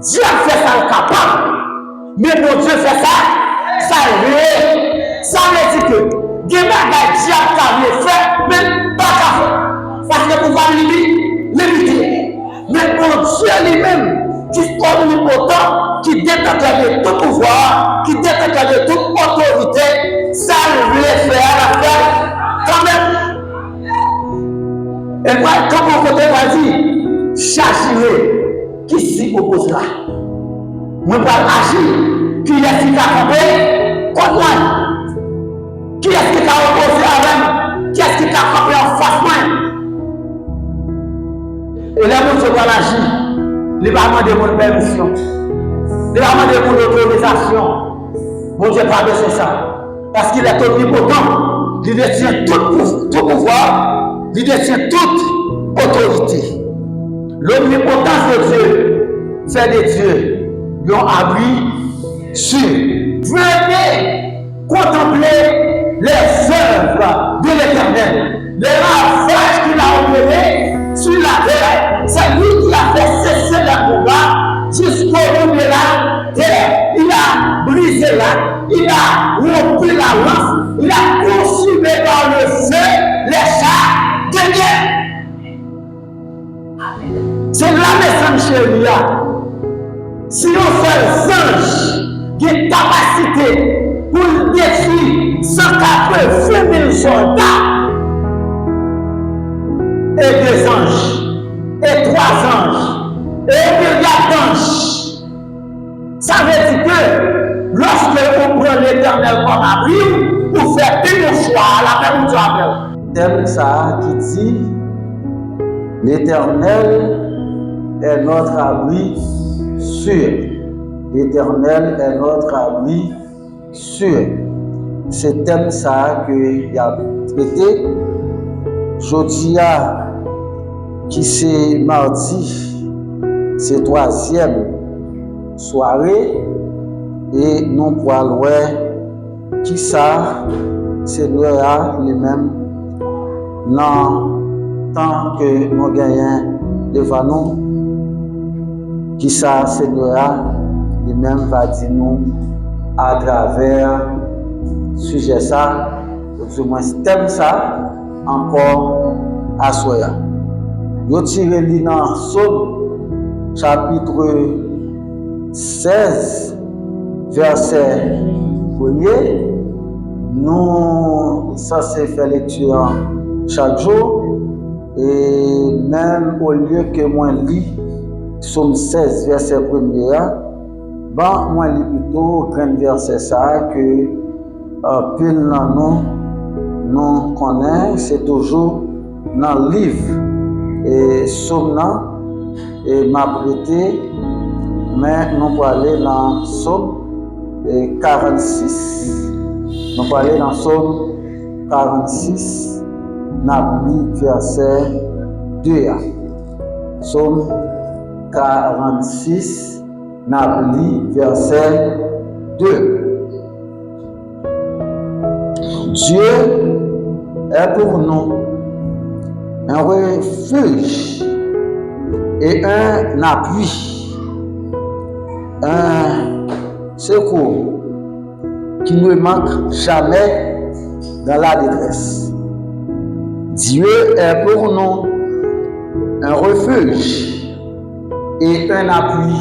Dieu fait ça capable. Mais bon Dieu fait ça, ça est. Ça veut dire que des bagages Dieu a fait, mais pas qu'à faire. Parce que pour pouvoir limiter. Mais bon Dieu lui-même, qui est omnipotent, qui détient de tout pouvoir, qui détient de toute autorité, ça veut faire la faire quand même. Et moi, comme mon côté m'a dit, cherchez qui s'y opposera. Moi, je vais agir. Qui est-ce qui a campé contre moi? Qui est-ce qui a opposé avec moi? Qui est-ce qui a campé en face de moi? Et là, mon Dieu va agir. Il va demander mon permission. Il va demander mon autorisation. Mon Dieu pas besoin de ça. Parce qu'il est omnipotent. Il détient tout pouvoir. Il détient toute autorité. L'omnipotence de Dieu fait de Dieu un abri sûr. Venez contempler les œuvres de l'Éternel, les ravages qu'il a opérés sur la terre. C'est lui qui a fait cesser le combat jusqu'au bout de la terre. Il a brisé il a rompu la lance, il a consumé dans le feu les chars de guerre. C'est là, mes chéris, si on fait ange qui a capacité pour détruire 180 000 soldats et 2 anges, et 3 anges, et 1 milliard d'anges, ça veut dire que lorsque on prend l'Éternel comme abri, pour faire une choix à la même chose. Thème ça qui dit l'Éternel est notre abri sûr. L'Éternel est notre abri sûr. C'est thème ça que y a traité. Jodia qui c'est mardi, c'est 3e soirée et nous pouvons voir qui ça c'est lui-même dans tant que nous gagnons devant nous, qui ça c'est lui-même va dire nous à travers sujet ça, ou du moins thème ça encore à soya. Yo tiré li dans Somme chapitre 16 verset 1er. Nous censés faire lecture chaque jour et même au lieu que moi lis Somme 16 verset 1er, ben moi lis plutôt grand verset ça que pile dans nous connaît, c'est toujours dans le livre et Somme et m'a prêté, mais nous pour aller dans Somme 46. Nous allons aller dans Somme 46, nous verset 2. Somme 46, nous verset 2. Dieu est pour nous un refuge et un appui, un secours qui ne manque jamais dans la détresse. Dieu est pour nous un refuge et un appui,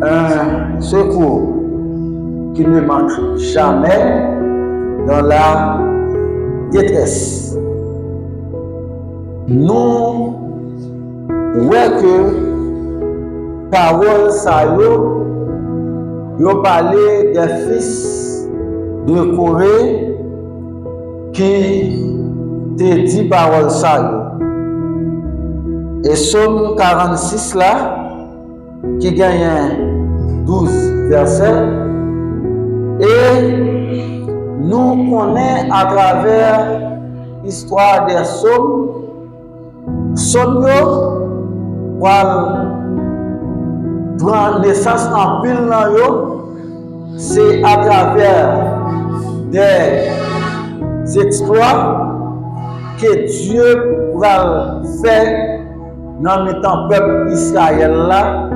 un secours qui ne manque jamais dans la détresse. Nous voyons que parole ça yo parlé des fils de Corée qui te dit parole ça. Et Somme 46 là, qui gagne 12 versets, et nous connaissons à travers l'histoire des Sommes, Somme prend naissance en pile dans yo, c'est à travers des exploits que Dieu va faire dans le peuple Israël là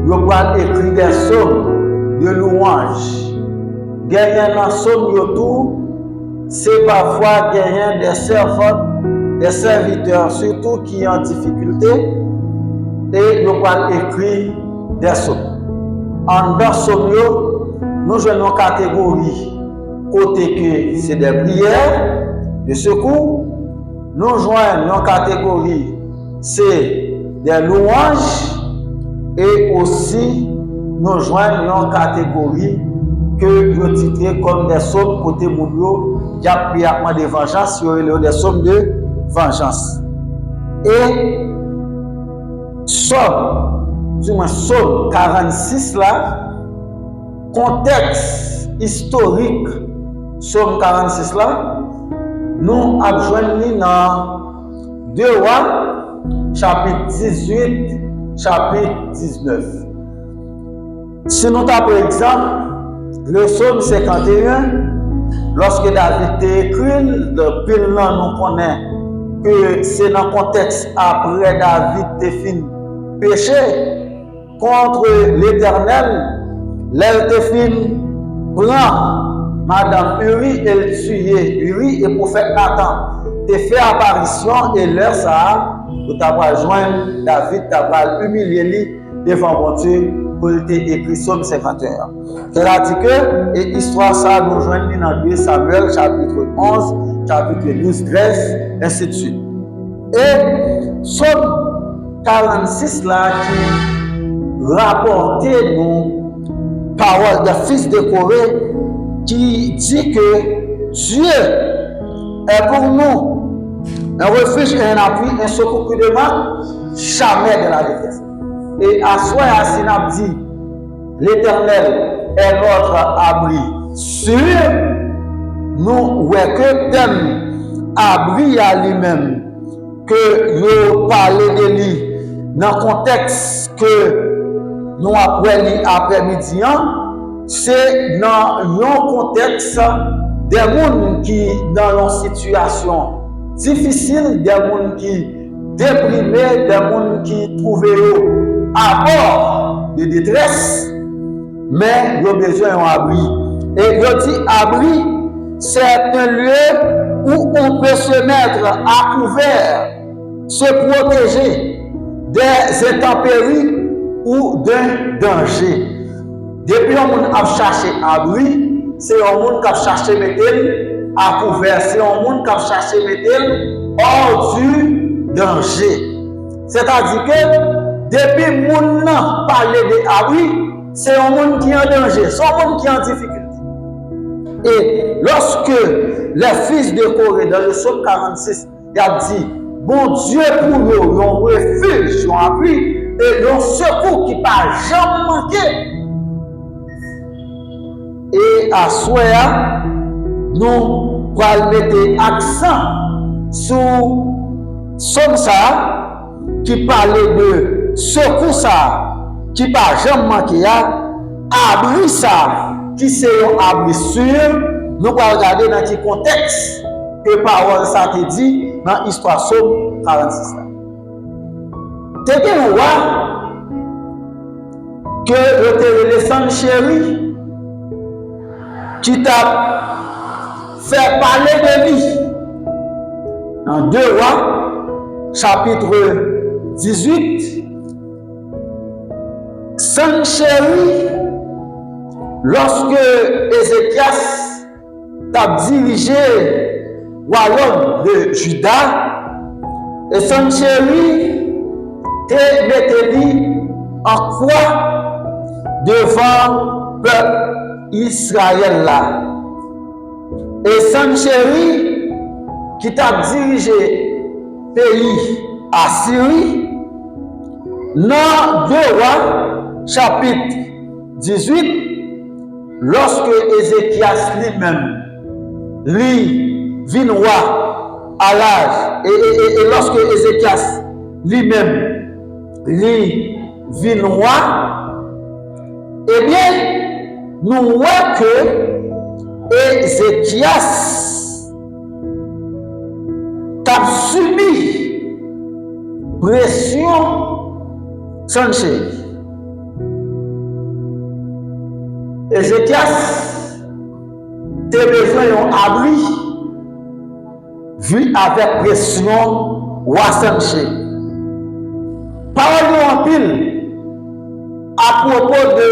yo va écrire des psaumes de louange. Gagner dans psaume yo tout, c'est parfois gagner des servantes, des serviteurs, surtout qui ont en difficulté, et yo va écrire des psaumes. En dans psaume yo, nous jouons une catégorie côté que c'est des prières de secours. Nous joignons une catégorie, c'est des louanges, et aussi nous joignons une catégorie que je titre comme des psaumes côté moulio, il y a prièrement de vengeance, il y a des psaumes de vengeance. Et psaume 46 là, contexte historique, psaume 46 là, nous avons joint dans 2 Rois, chapitre 18, chapitre 19. Si nous avons par exemple le psaume 51, lorsque David a écrit, depuis là nous connaissons que c'est dans le contexte après David a fini péché contre l'Éternel, l'elle a fini prend Madame Uri, elle tuait Uri, et prophète Nathan te fait apparition, et l'heure ça, tu t'as joindre David, tu as humilié lui devant mon Dieu pour écrire Psaume 51. Elle a dit que, et histoire ça, nous joignons dans 2 Samuel, chapitre 11, chapitre 12, 13, ainsi de suite. Et Psaume 46 là, qui rapportait nos paroles des fils de Corée, qui dit que Dieu est pour nous un refuge et un appui, un secours qui demande jamais de la détresse. Et à soi, Asinab dit, l'Éternel est notre abri sûr. Nous, ouais, que thème abri à lui-même, que nous parlons de lui dans le contexte que nous après-midi, c'est dans un contexte des gens qui dans une situation difficile, des gens qui déprimés, des gens qui trouvent à bord de détresse, mais ils ont besoin d'un abri. Et je dis abri, c'est un lieu où on peut se mettre à couvert, se protéger des intempéries ou d'un danger. Depuis on a cherché abri, c'est un monde qui a cherché mettre à couvert, c'est un monde qui a cherché mettre hors du danger. C'est-à-dire que depuis moun nan parle de abri, c'est un monde qui est en danger, c'est un monde qui est en difficulté. Et lorsque les fils de Corée dans le psaume 46, il a dit, bon Dieu pour nous, un refuge, un appui, et un secours qui ne va jamais manquer. Et à Soya, nous allons mettre accent sur somme ça qui parle de secours ça qui ne va jamais manquer, abri ça qui c'est un abri sûr. Nous allons regarder dans quel contexte que parole ça te dit dans l'histoire Somme 46. Tu peux voir que le téléphone chéri qui t'a fait parler de lui dans 2 Rois, chapitre 18. Sanchéry, lorsque Ézéchias t'a dirigé royaume de Juda, et Sanchéry te mettait en croix devant le peuple Israël là. Et Sanchéry qui t'a dirigé pays Assyrie, dans 2 Rois, chapitre 18, lorsque Ézéchias lui-même, lui, vient roi à l'âge, et lorsque Ézéchias lui-même, lui, vient roi, eh bien, nous voyons que Ézéchias a subi pression Sanchéry. Ézéchias, te besoin d'un abri, vu avec pression, ou Sanché. Parole en pile à propos de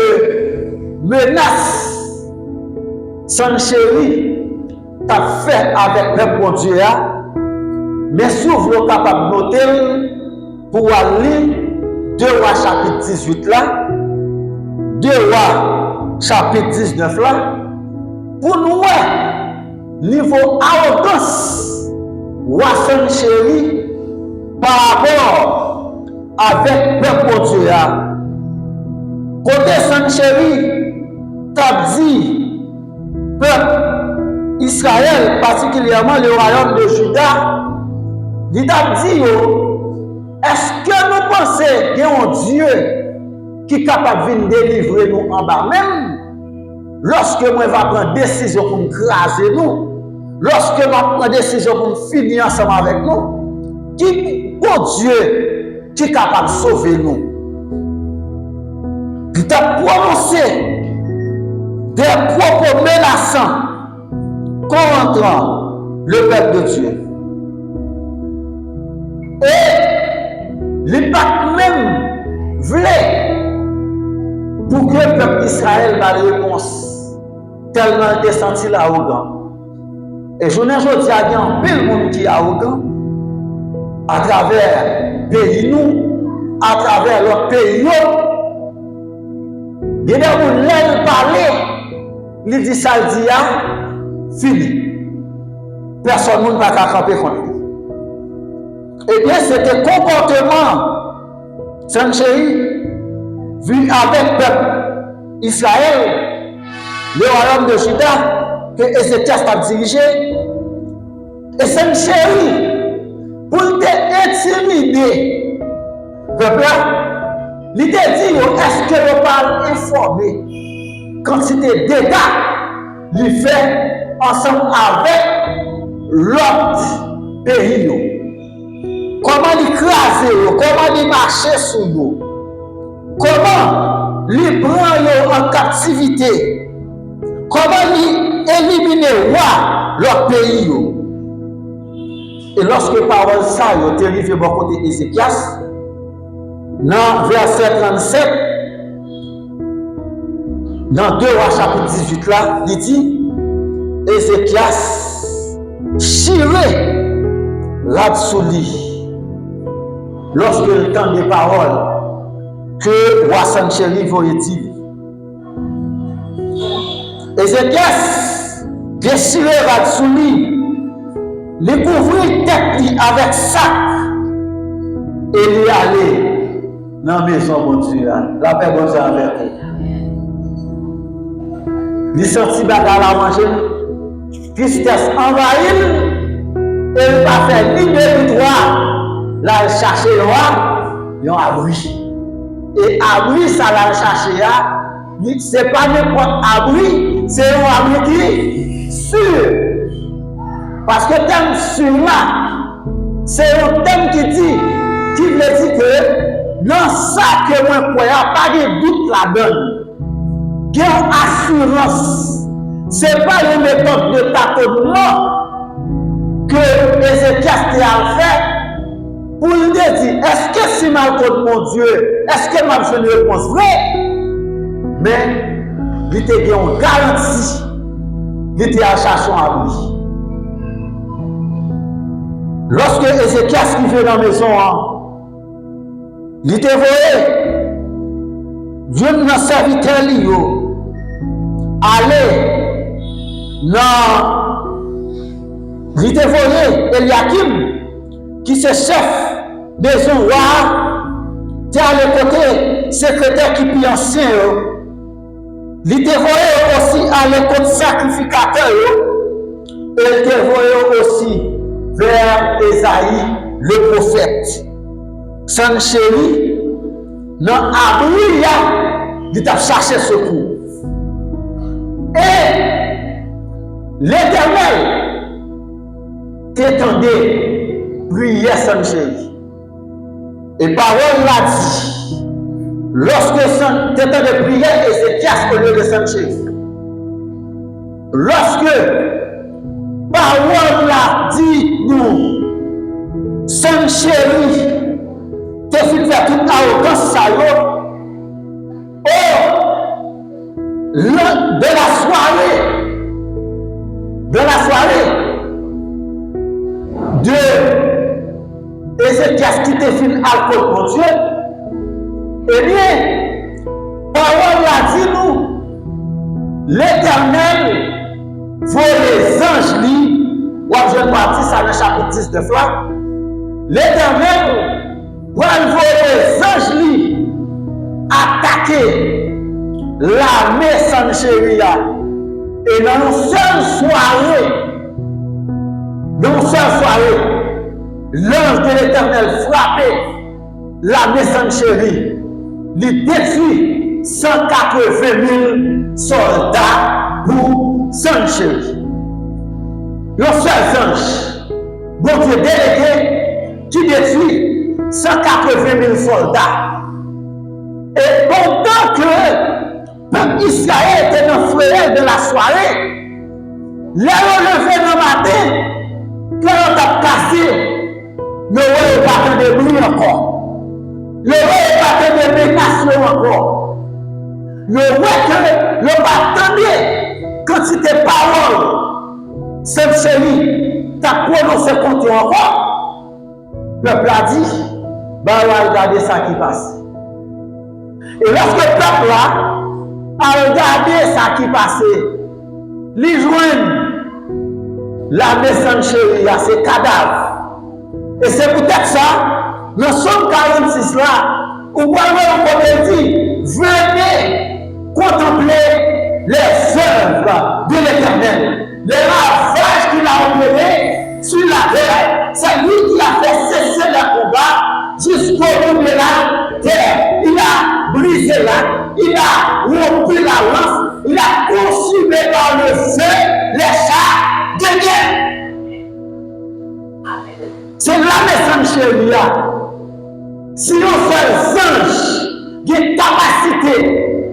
menaces, Sanchéry t'a fait avec le bon Dieu, mais souvent capable de noter pour aller 2 Rois chapitre 18 là, 2 Rois chapitre 19 là, pour nous, niveau arrogance, Roi Sanchéry par rapport avec le bon Dieu. Côté Sanchéry, t'as dit, peuple Israël, particulièrement le royaume de Juda, il t'a dit, est-ce que nous pensons qu'il y a un Dieu qui est capable de délivrer nous en bas même? Lorsque moi va prendre décision pour nous craser nous, lorsque moi prendre décision pour nous finir ensemble avec nous, qui bon Dieu qui est capable de sauver nous? Il t'a prononcé des propos menaçants contre le peuple de Dieu. Et l'impact même voulait pour que le peuple d'Israël ait la réponse. Tellement il était senti l'arrogant. Et je ne dis pas un peu de monde qui est arrogant à travers le pays, nous, à travers leur pays. Il y a des gens qui parler, ils disent ça, ils disent fini. Personne ne va pas camper contre lui. Eh bien, c'était comportement, Sanchéry, vu avec le peuple Israël, le royaume de Juda, que Ézéchias a dirigé. Et Sanchéry, pour intimider le peuple, il t'a dit, est-ce que le parle informé quantité de dégâts il fait ensemble avec l'autre pays? Comment il crase, comment il marche sur nous, comment il prend en captivité, comment il élimine leur pays. Et lorsque parole ça est arrivé bon côté Ézéchias, dans verset 37, dans 2 Rois chapitre 18 là, il dit, Ézéchias chiré là-dessous lui. Lorsque le temps des paroles que Roi Sanchéry voyait dire, Ézéchias déchiré là-dessous lui, il couvrit tête avec sac et il allait dans la maison bon Dieu, la paix bon Dieu avec lui. Il sentit bagarre à manger, tristesse envahit, et il va faire ni deux ni trois. Là, il cherche le roi, il y a un abri. Et abri, ça l'a cherché, ce n'est pas n'importe abri, c'est un abri qui est sûr. Parce que le thème sûr là, c'est un thème qui veut dire que dans ça que moi crois, il n'y a pas de doute là-dedans. Il y a une assurance. Ce n'est pas une méthode de tâtonnement que Ézéchias a fait. Pour lui dire, est-ce que si mal contre mon Dieu, est-ce que m'a fait une réponse vraie? Mais il était une garantie, il était en cherchant à lui. Lorsque Ézéchias qui vient dans la maison, il était voyé, Dieu n'a serviteur aller dans, il était voyé Eliakim, qui est chef de son roi, qui est à l'écoute secrétaire qui est ancien. Il était voyé aussi à l'écoute sacrificateur. Et il était voyé aussi vers Esaïe, le prophète. Sanchéry, dans l'abri, il a cherché secours. Et l'Éternel t'étendait prière Sanchéry. Et parole l'a dit. Lorsque t'étendais prière, Ézéchias au lieu de Sanchéry. lorsque parole la dit nous, son chéri, te fait faire toute arrogance, ça y est. De la soirée, de Ézéchias qui te fait alcool, mon Dieu, eh bien, parole a dit nous, l'Éternel voit les anges li, ou je ne partie ça dans le chapitre 19 là, l'Éternel voit les anges li attaquer l'armée Sancheria. Et dans une seule soirée, l'ange de l'Éternel frappait l'armée Sancheria. Il détruit 180 000 soldats pour Sancheria. Le seul ange, bon Dieu délégué, qui détruit 180 000 soldats. Et pendant que peuple Israël était dans le frère de la soirée, les relevés dans le matin, quand on a cassé, le roi n'est pas de bruit encore. Le roi n'est pas de médication encore. Le roi n'est pas attendu quand c'était parole. Cette chérie, t'as prononcé contre toi encore. Le peuple a dit, bah, on va regarder ça qui passe. Et lorsque le peuple là, à regarder ça qui passait, les joignent la maison chérie, ces cadavres. Et c'est peut-être ça, dans Somme 46 là, où on dit, venez contempler les œuvres de l'Éternel, les ravages qu'il a opérés sur la terre. C'est lui qui a fait cesser le combat jusqu'au bout de la terre. Il a brisé la, il a rompu la lance, il a consumé dans le feu les chars de guerre. C'est la maison chérie. Si on fait ange qui a capacité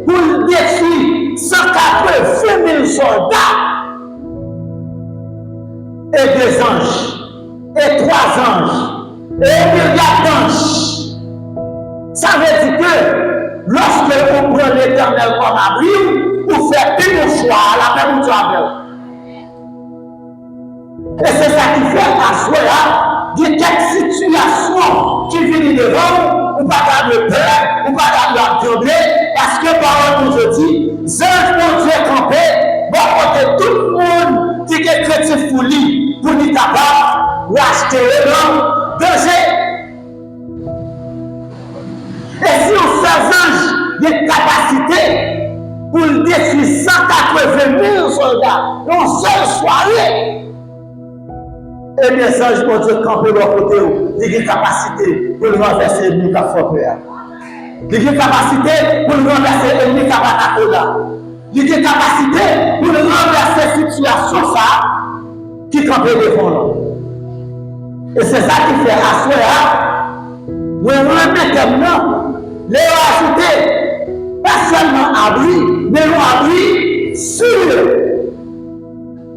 pour détruire 180 000 soldats et 2 anges, et 3 anges, et 1 milliard d'anges, ça veut dire que lorsque on prend l'Éternel comme abri, on fait plus de choix à la même chose. Et c'est ça qui fait à soi, il y a quelques situations qui viennent devant, ou pas de peur, ou pas de trembler, parce que parole nous dit, anges mon Dieu campé, bon côté tout le monde qui est chrétien fouli, pour nous capable d'acheter le danger. Et si on fait ange, il y a une capacité pour détruire 180 000 soldats dans une seule soirée. Et bien, ange, mon Dieu, camper de l'autre côté, il y a une capacité pour le renverser l'ennemi qui a frappé. Il y a une capacité pour le renverser l'ennemi qui a battu. Il y a une capacité pour le renverser la situation qui campait devant nous. Et c'est ça qui fait asseoir. Nous remettons les ajouter, pas seulement abri, mais nous abri sûr.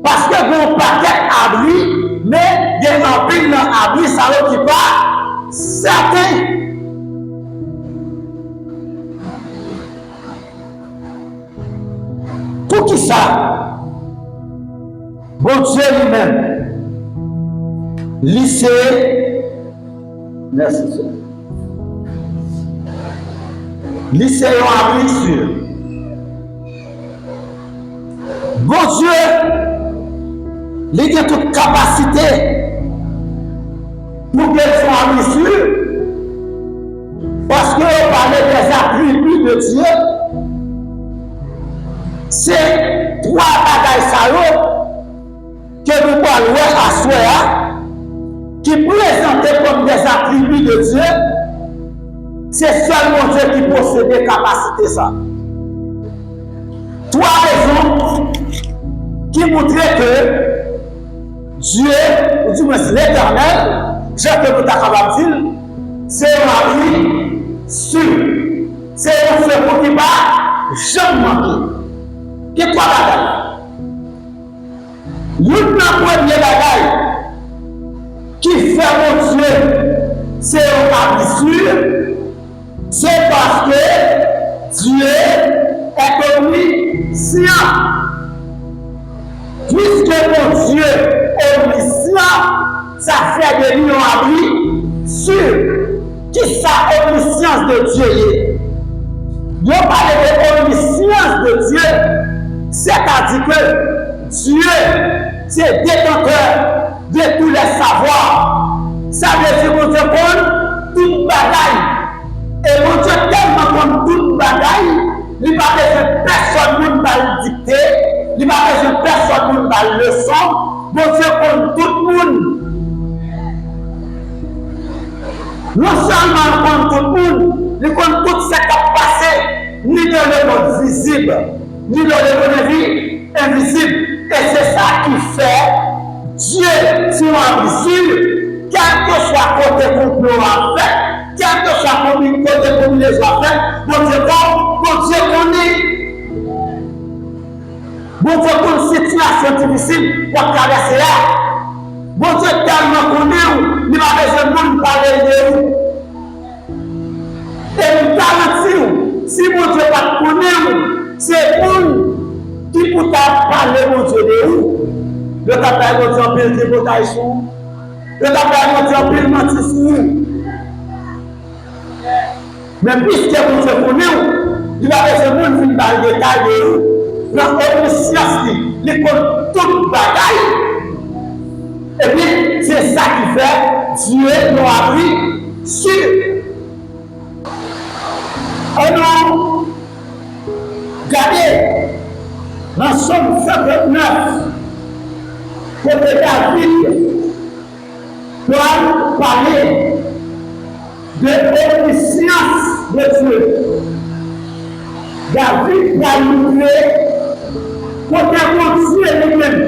Parce que vous paquet abri, mais il y a un pile dans abri, ça ne qui pas certain. Pour qui ça? Bon Dieu lui-même, lycée, merci Dieu. Lycée en abri sûr. Bon Dieu, il a toute capacité pour qu'elle soit abri sûr. Parce que on parlait des attributs de Dieu. C'est 3 bagailles salauds que nous parlons à soi, qui présentent comme des attributs de Dieu. C'est seulement Dieu qui possède des capacités ça. 3 raisons qui montrent que Dieu, ou du moins l'Éternel, j'ai que vous êtes capable de dire, c'est un abri sûr. C'est un feu qui ne va jamais manquer. Qui 3 bagages. Une première bagaille qui fait mon Dieu, c'est une habitude, c'est parce que Dieu est omniscient. Puisque mon Dieu est omniscient, ça fait de lui un abri sûr. Qui sa omniscience de Dieu? Je parle de omniscience de Dieu, c'est-à-dire que Dieu, c'est détenteur de tous les savoirs. Ça veut dire que mon Dieu connaît toute bagaille. Et mon Dieu tellement comme toute bagaille, il n'y a pas besoin de personne qui va le dicter, il n'y a pas besoin de personne qui va le leçon. Mon Dieu connaît tout le monde. Non seulement il connaît tout le monde, il connaît tout ce qui a passé, ni dans le monde visible, ni dans le monde invisible. Et c'est ça qui fait Dieu sur invisible, quel que soit côté complot en fait, quel que soit côté combinaison en fait, mon Dieu connaît. Mon Dieu connaît une situation difficile pour traverser là. Mon Dieu tellement connaît, il va besoin de nous parler de vous. Et nous garantis, si mon Dieu va connaître, c'est vous qui peut parler mon Dieu de vous. Le tapage mon Dieu en pile de bataille sur vous. Le tapage mon Dieu en pile mentir sur vous. Mais puisque mon Dieu connaît, il va besoin de nous parler de détail de vous. Dans l'omniscience, il connaît toute bagaille. Et puis, c'est ça qui fait Dieu nous a pris sur. Et nous, regardez, dans Somme 59, que David doit parler de l'omniscience de Dieu. David va nous créer pour Dieu lui-même.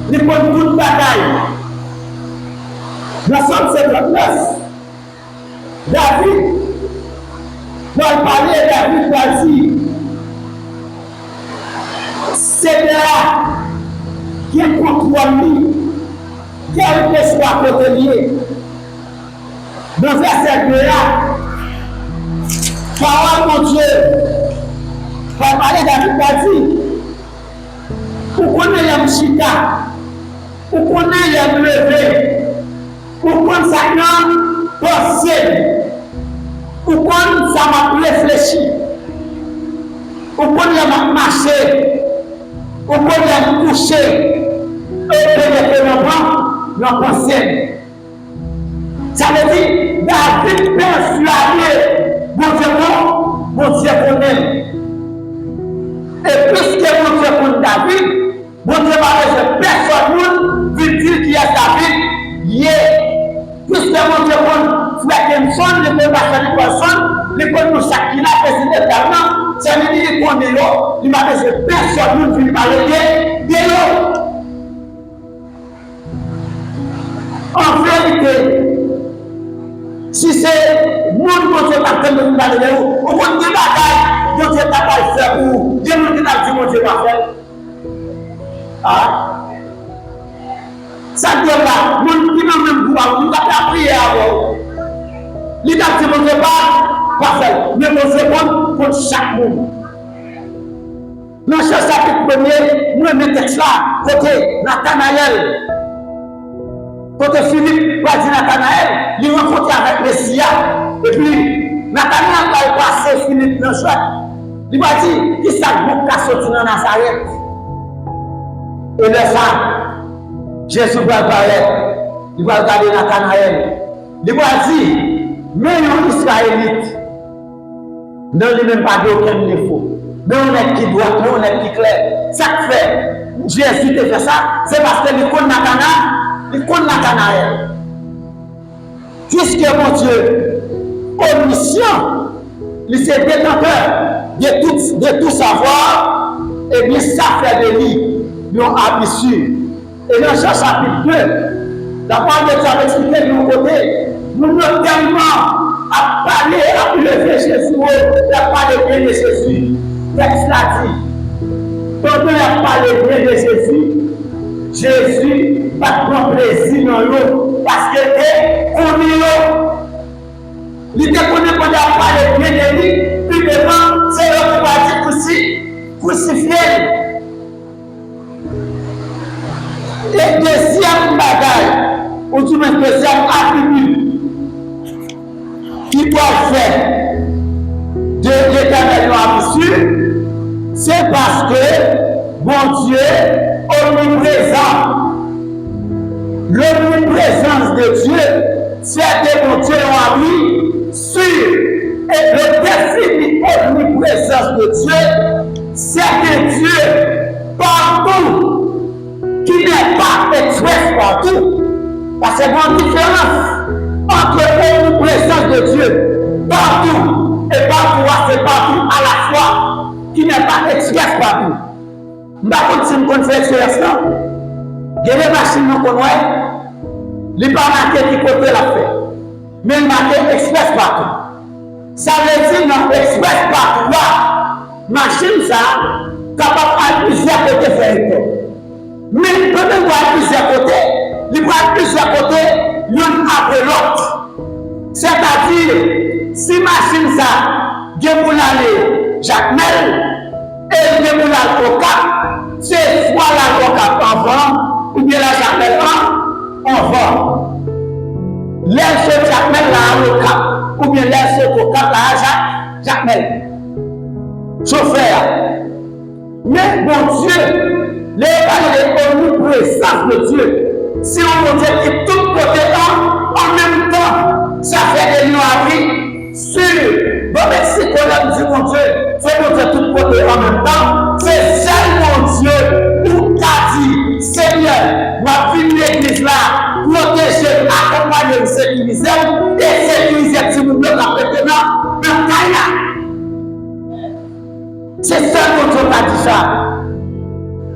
Il faut toute bataille. Dans Somme 59, David va parler, David va dire, c'est là qui contrôle lui, quel que soit côté lié. Dans verset 2 là, parole mon Dieu, va parler, David va dire, pour qu'on ait un chita, pour qu'on ait un levé, pour qu'on ait un pensée, pour qu'on ait réfléchi, pour qu'on ait marché, pour qu'on ait couché, et que l'on pensée. Ça veut dire, David persuadé, mon Dieu connaît. Et puisque mon Dieu connaît David, mon Dieu va laisser personne veut dire qu'il y a David, puisque mon Dieu connaît frère Kimson, il peut pas faire personne, il connaît nous chaque qui n'a pas été d'argent, ça veut dire qu'il connaît l'eau, il va laisser personne veut parler de l'eau. En vérité, si c'est mon Dieu qui a nous parler de l'eau, au moins de bataille, Dieu est capable de faire pour Dieu nous dit mon Dieu va faire. Ah. Ça ne doit pas, mon qui n'a même pas, nous avons prié avant. L'idée de mon Dieu pas faire, mais mon Dieu pour chaque monde. Dans ce chapitre premier, nous mettons texte là, côté Nathanaël. Côté Philippe, va dire Nathanaël, il rencontre avec Messia. Et puis, Nathanaël va passer Philippe dans le choix. Il va dire, qui ça vous a sorti dans Nazareth? Et là, ça, Jésus va parler. Il va regarder Nathanaël. Il va dire, mais un Israélite, non, il n'y a même pas d'aucun défaut. Mais on est qui doit, mais on est qui clair. Ça fait, Jésus te fait ça, c'est parce que il connaît Nathanaël, il connaît Nathanaël. Puisque mon Dieu, omniscient, il est détenteur de tout savoir, et bien ça fait de lui, nous habitués. Et dans Jean chapitre 2, la parole de Dieu a expliqué de mon côté, nous sommes tellement à parler, à lever Jésus, à parler bien de Jésus. Texte l'a dit. Quand on a parlé bien de Jésus, Jésus va prendre plaisir dans l'eau parce que on y l'eau. Il te connaît quand il a parlé bien de lui, puis devant, c'est l'eau qui va dire crucifié. Et deuxième bagaille, ou du moins deuxième attribut qui doit faire de l'Éternel là-dessus, c'est parce que mon Dieu omniprésent. L'omniprésence de Dieu, c'est que mon Dieu a mis sur. Et le défi de l'omniprésence de Dieu, c'est que Dieu, partout, qui n'est pas express partout, parce que c'est une différence entre l'omniprésence de Dieu, partout, et partout, c'est partout à la fois, qui n'est pas express partout. Je ne sais pas si vous faire expérience. Il y a des machines qu'on voit, il n'y a pas marqué qui côté la fait, mais il marqué express partout. Ça veut dire non, express partout là, machine ça, capable à plusieurs côtés faire. Mais quand on voit plusieurs côtés, il voit plusieurs côtés, l'un après l'autre. C'est-à-dire, si machine ça, il pour aller Jacmel, et il pour aller au Cap, c'est soit la au Cap en vent, ou bien la Jacmel en vent. L'air sur Jacmel là au Cap, ou bien l'air sur au Cap là Jacmel. Chauffeur. Mais mon Dieu, l'omniprésence de Dieu, si on veut dire que tout côté en même temps, ça fait des noiries sur. Bon, mais si on dit mon Dieu, c'est mon Dieu tout côté en même temps, c'est seul mon Dieu pour qu'a dit, Seigneur, ma vie de l'église là, protéger, accompagner, sécuriser, et sécuriser si vous voulez la maintenant, dans Kaya. C'est seul mon Dieu qui a dit ça.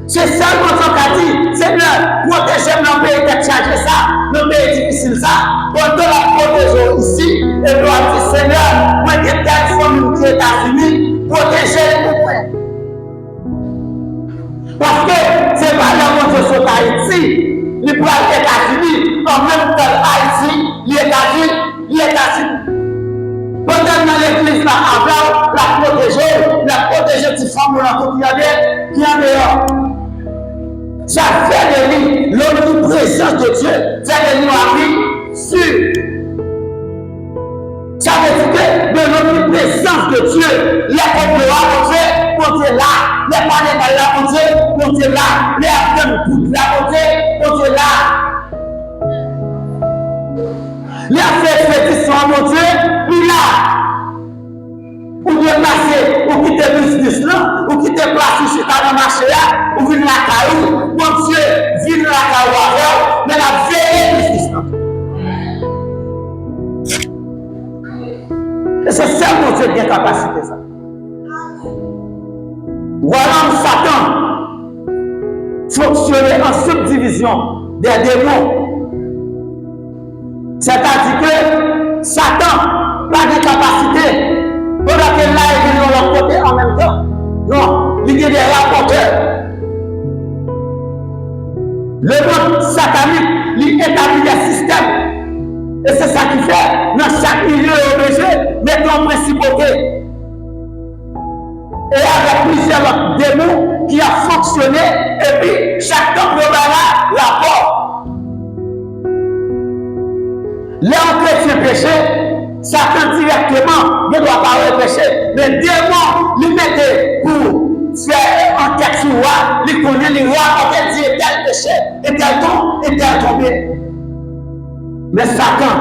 C'est seulement ce qu'a dit, Seigneur, protégez mon pays qui a chargé ça, mon pays difficile ça. Quand on la protège ici, et on a dit, Seigneur, moi qui ai telle famille qui est États-Unis, protégez-le. Parce que c'est pas là mon Dieu sur Haïti, il prend les États-Unis, en même temps Haïti, les États-Unis. Pendant dans l'église là, avant, la protéger des femmes qui en dehors. Ça fait de lui l'omniprésence de Dieu, fait de lui la vie sûre. Ça veut dire que de l'omniprésence de Dieu, les peuples là, mon Dieu là, les palais là, mon Dieu là, les affaires de là, mon Dieu là. Les affaires de sont mon Dieu, il là. Ou bien passer, ou quitter le business là, ou quitter place sur le marché là, ou venir la caillou, mon Dieu, venir la caillou avec, mais la veille business là. Et c'est ça mon Dieu qui a capacité ça. Voilà Satan fonctionner en subdivision des démons. C'est-à-dire que Satan n'a pas de capacité. Pendant que là, il est de l'autre côté en même temps. Non, il y a des rapporteurs. Le monde satanique, il établit des systèmes. Et c'est ça qui fait, dans chaque milieu obligé, mettre en principauté. Et avec plusieurs autres démons qui a fonctionné, et puis chaque temps, le là, la porte. Là, on chrétien péché. Satan directement ne doit pas repêcher. Mais démon, lui mettait pour faire enquête sur roi, lui connaît les rois, on dit tel péché, et tel don, et tel tombé. Mais Satan,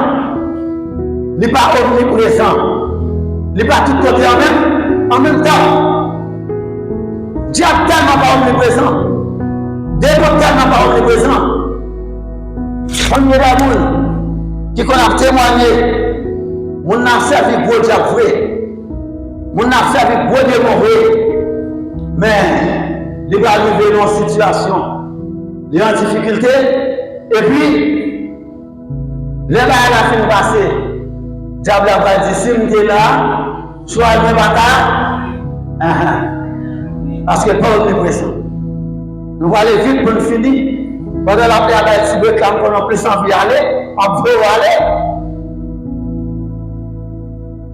il n'est pas omniprésent. Il n'est pas tout côté en même temps. Diable tellement pas omniprésent. Démon tellement pas omniprésent. On y a des gens qui ont témoigné. Mon a servi gros diable vrai. Mon a servi gros démon vrai. Mais il va arriver dans une situation, il est en difficulté, et puis, les balles à la fin passée, diable va dire, si je suis là, soit le bataille, parce que pas de pression. Nous allons aller vite pour nous finir. Pendant la paix avec Tibet, quand on a plus envie d'aller, on veut aller.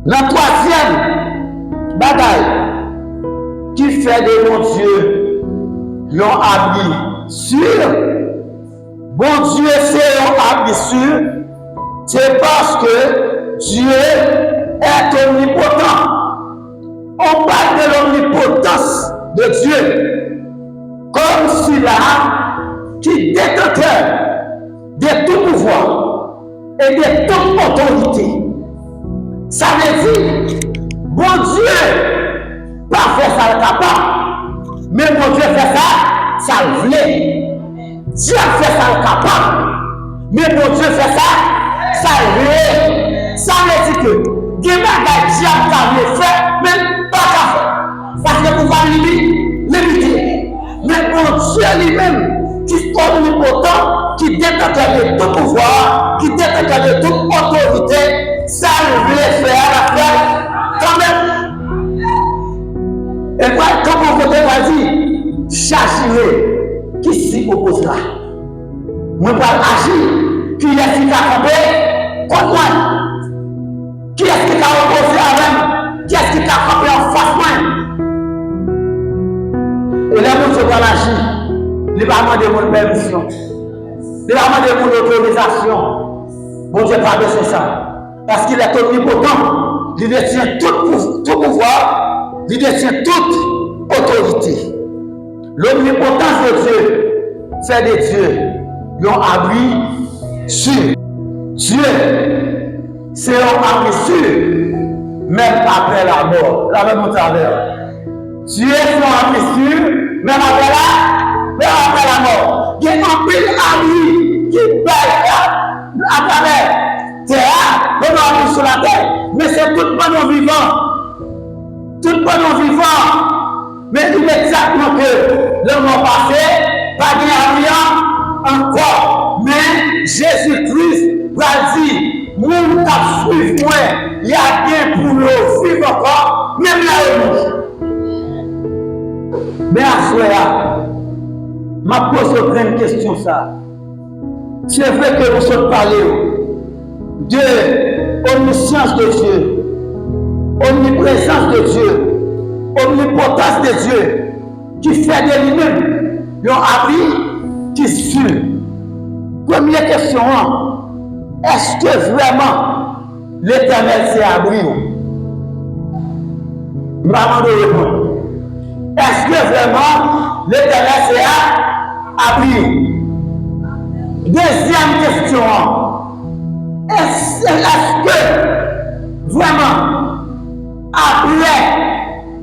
La troisième bataille qui fait de mon Dieu l'ont habillé sûr. Bon Dieu, c'est l'ont habillé sûr. C'est parce que Dieu est omnipotent. On parle de l'omnipotence de Dieu comme celui-là qui détenteur de tout pouvoir et de toute autorité. Ça veut dire, bon Dieu, pas faire ça le capable, mais bon Dieu fait ça, ça le voulait. Dieu fait ça le capable, mais bon Dieu fait ça, ça le voulait. Ça veut dire que, des bagages Dieu a fait, mais pas qu'à faire. Parce que pouvoir limiter. Mais bon Dieu lui-même, qui est omnipotent, qui détenteur de tout pouvoir, qui détenteur de toute autorité, ça le voulait faire la fête quand même. Et quoi, quand vous votez, on dit, cherchez qui s'y oppose là. Moi, je vais agir, qui est-ce qui a campé contre moi? Qui est-ce qui a opposé à moi? Qui est-ce qui a campé en face de moi? Et là, nous devons agir. Il ne va pas demander mon permission. Il ne va pas demander mon autorisation. Bon Dieu, pas de ça. Parce qu'il est omnipotent, il détient tout pouvoir, il détient toute autorité. L'omnipotence de Dieu, c'est de Dieu. Ils ont abri sûr. Dieu, c'est un abri sûr, même après la mort. La même travers. Dieu est un abri sûr, même après la mort. Il y a un pile abri qui baille à travers. Terre, on a sur la terre, mais c'est tout pendant vivant. Tout pendant vivant. Mais il est exactement que le mois passé, pas de rien encore. Mais Jésus-Christ va dire, nous qui suivons moi, il y a bien pour nous vivre encore, même là où. Mais à soi, ma pose une question ça. C'est vrai que vous sommes parlé de omniscience de Dieu, omniprésence de Dieu, omnipotence de Dieu, qui fait de lui-même un abri qui suit. Première question, est-ce que vraiment l'Éternel s'est abri? Maman de répondre. Est-ce que vraiment l'Éternel s'est abri? Deuxième question. Est-ce que vraiment, après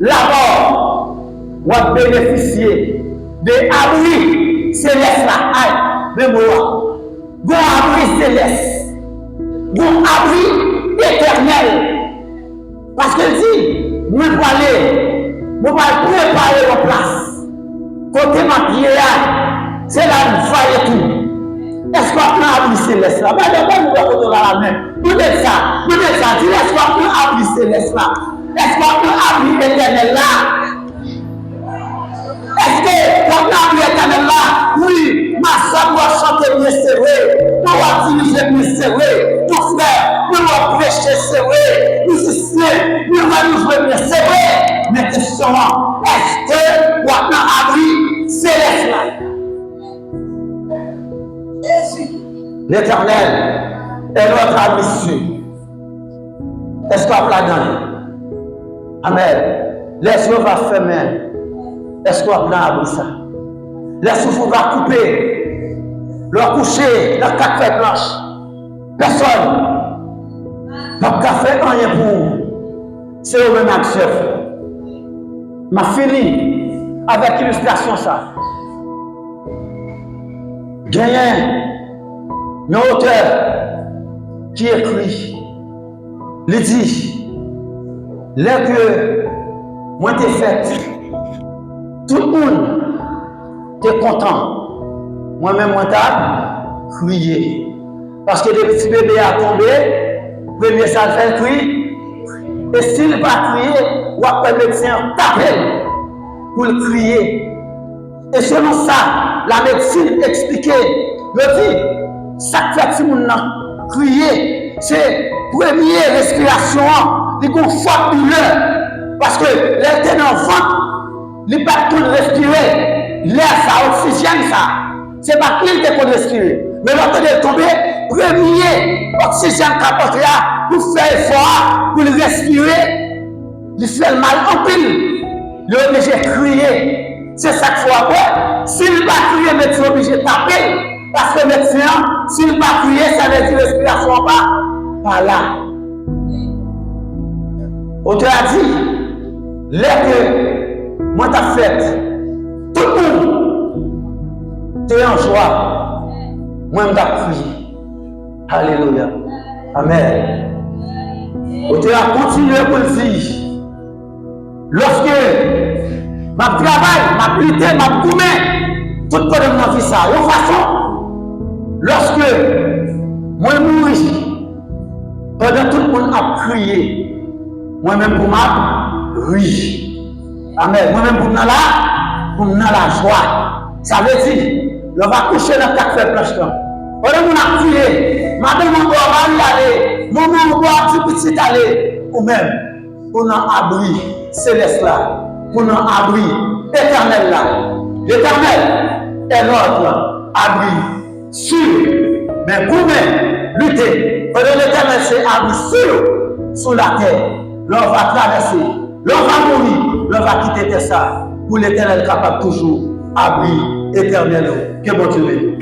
la mort, on va bénéficier de l'abri céleste là, même moi, d'un abri céleste, d'un abri éternel? Parce qu'il dit, nous allons aller, nous allons préparer nos places. Côté ma pierre, c'est là où nous faisons tout. Est-ce qu'on a un abri céleste là? Mais d'abord, nous allons la main. Nous disons ça, dis est-ce qu'on a un abri céleste là? Est-ce qu'on a un abri éternel là? Est-ce qu'on a un abri éternel là? Oui, ma soeur doit chanter mieux serré, nous allons diriger mieux serré, nos frères, nous allons prêcher serré, nous ici, nous allons jouer mieux serré. Mais question, est-ce qu'on a un abri céleste là? L'Éternel est notre ami sûr. Est-ce qu'on a donné? Amen. Laisse-nous va fermer. Est-ce qu'on a abri ça? Laisse-nous va couper. Le coucher dans 4 feuilles blanches. Personne n'a fait rien pour. C'est le même action. M'a fini avec l'illustration ça. Gagné. Un auteur qui écrit, il dit, là que moi t'ai fait, tout le monde est content. Moi-même, moi t'ai crié. Parce que le petit bébé a tombé, premier ça fait crier. Et s'il ne va pas crier, ou après le médecin t'appelle pour le crier. Et selon ça, la médecine expliquait, le dit, ça fait si mon crier, c'est première respiration, il y a une forte douleur. Parce que l'été dans le ventre, il n'est pas tout respirer. L'air, ça, oxygène, ça. C'est pas qu'il qui peut respirer. Mais l'autre est tombé, premier oxygène capote là, pour faire effort, pour le respirer, il fait le mal en pile. Il est obligé de crier. C'est ça qu'il faut après. S'il ne va pas crier, le médecin est obligé de taper. Parce que le médecin, s'il ne va pas crier, ça veut dire respiration pas là. On te a dit, l'air que moi t'as fait, tout le monde, tu es en joie. Moi je t'ai crié. Alléluia. Amen. On te a continué pour le dire. Lorsque ma travail, ma lutte, ma gourmet, tout le monde fait ça. De toute façon, lorsque moi je mouris, pendant tout le monde a crié, moi-même pour ma oui. Amen. Moi-même pour la joie. Ça veut dire, on va coucher dans le café planche. Pendant qu'on a crié, madame, on doit aller, maman, on doit petit aller, ou même, pour un abri céleste là, pour un abri éternel là. L'éternel est notre abri sûr. Mais vous-même, luttez. Pendant l'éternel, c'est abri sûr sur la terre. L'on va traverser, l'on va mourir, l'on va quitter ça. Pour l'éternel capable toujours abri éternel. Que bon Dieu.